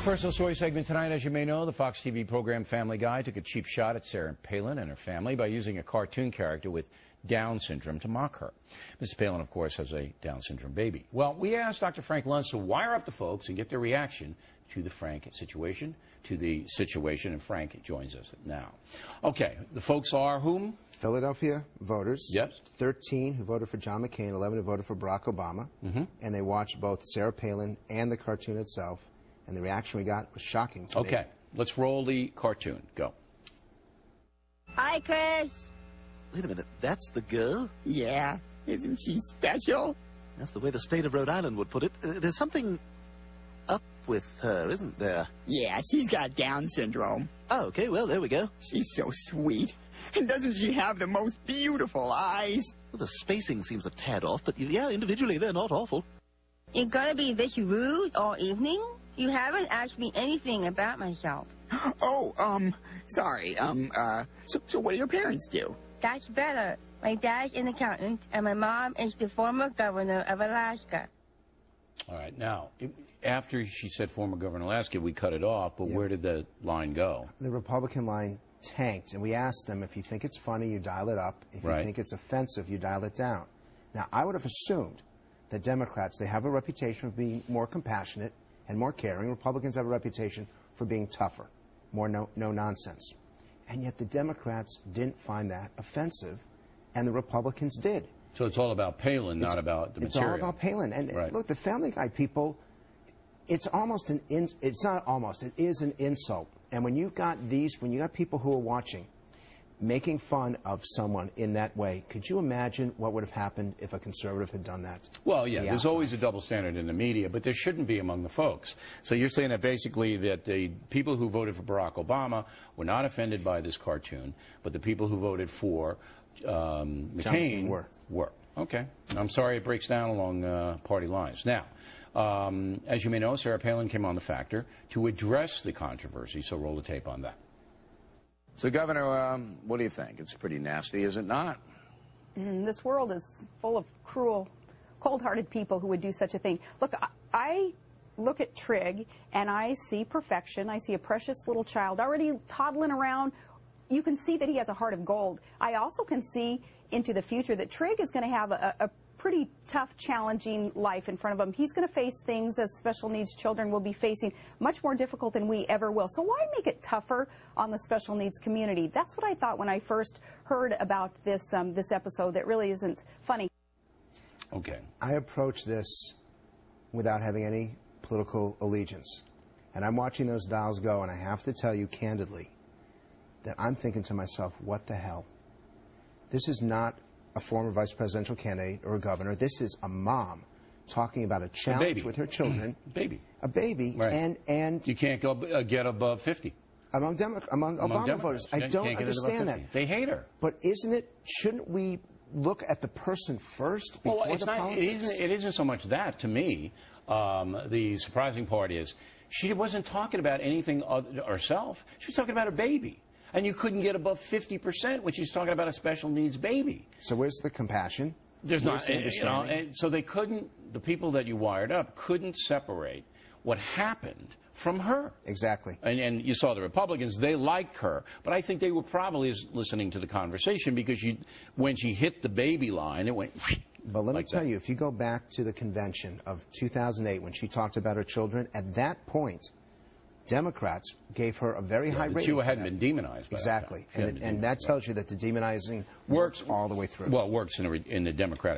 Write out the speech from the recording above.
Personal story segment tonight. As you may know, the Fox TV program Family Guy took a cheap shot at Sarah Palin and her family by using a cartoon character with Down syndrome to mock her. Mrs. Palin, of course, has a Down syndrome baby. Well, we asked Dr. Frank Luntz to wire up the folks and get their reaction to the Frank situation, and Frank joins us now. Okay, the folks are whom? Philadelphia voters. Yep. 13 who voted for John McCain, 11 who voted for Barack Obama. And they watched both Sarah Palin and the cartoon itself. And the reaction we got was shocking to me. Okay, let's roll the cartoon. Go. Hi, Chris. Wait a minute, that's the girl? Yeah, isn't she special? That's the way the state of Rhode Island would put it. There's something up with her, isn't there? Yeah, she's got Down syndrome. Oh, okay, well, there we go. She's so sweet. And doesn't she have the most beautiful eyes? Well, the spacing seems a tad off, but yeah, individually they're not awful. You're gonna be this rude all evening? You haven't asked me anything about myself. Oh, sorry, so what do your parents do? That's better. My dad's an accountant, and my mom is the former governor of Alaska. All right, now, after she said former governor of Alaska, we cut it off, but where did the line go? The Republican line tanked, and we asked them, if you think it's funny, you dial it up. If you think it's offensive, you dial it down. Now, I would have assumed that Democrats, they have a reputation of being more compassionate and more caring. Republicans have a reputation for being tougher, more no-nonsense. And yet the Democrats didn't find that offensive, and the Republicans did. So it's all about Palin, not about the material. It's all about Palin. And look, the Family Guy people, it's almost an it's not almost, it is an insult. And when you've got people who are watching making fun of someone in that way, could you imagine what would have happened if a conservative had done that? Well, yeah, there's always a double standard in the media, but there shouldn't be among the folks. So you're saying that basically that the people who voted for Barack Obama were not offended by this cartoon, but the people who voted for McCain were. Okay. I'm sorry it breaks down along party lines. Now, as you may know, Sarah Palin came on The Factor to address the controversy, so roll the tape on that. So, Governor, what do you think? It's pretty nasty, is it not? This world is full of cruel, cold-hearted people who would do such a thing. Look, I look at Trig, and I see perfection. I see a precious little child already toddling around. You can see that he has a heart of gold. I also can see into the future that Trig is going to have a pretty tough, challenging life in front of him. He's going to face things, as special needs children will be facing, much more difficult than we ever will. So why make it tougher on the special needs community? That's what I thought when I first heard about this this episode that really isn't funny. Okay. I approach this without having any political allegiance. And I'm watching those dials go, and I have to tell you candidly that I'm thinking to myself, what the hell? This is not a former vice presidential candidate or a governor. This is a mom talking about a challenge with her children. A baby. Right. And you can't get above 50. Among Obama voters. I don't understand that. They hate her. But shouldn't we look at the person first before the politics? It isn't so much that, to me. The surprising part is she wasn't talking about anything other herself. She was talking about her baby. And you couldn't get above 50% when she's talking about a special needs baby. So where's the compassion? There's not. And so they couldn't, the people that you wired up couldn't separate what happened from her. Exactly. And you saw the Republicans, they liked her. But I think they were probably listening to the conversation because when she hit the baby line, it went... But let me tell you, if you go back to the convention of 2008 when she talked about her children, at that point, Democrats gave her a very high rating. She hadn't been demonized. Exactly. And that tells you that the demonizing works all the way through. Well, it works in the Democratic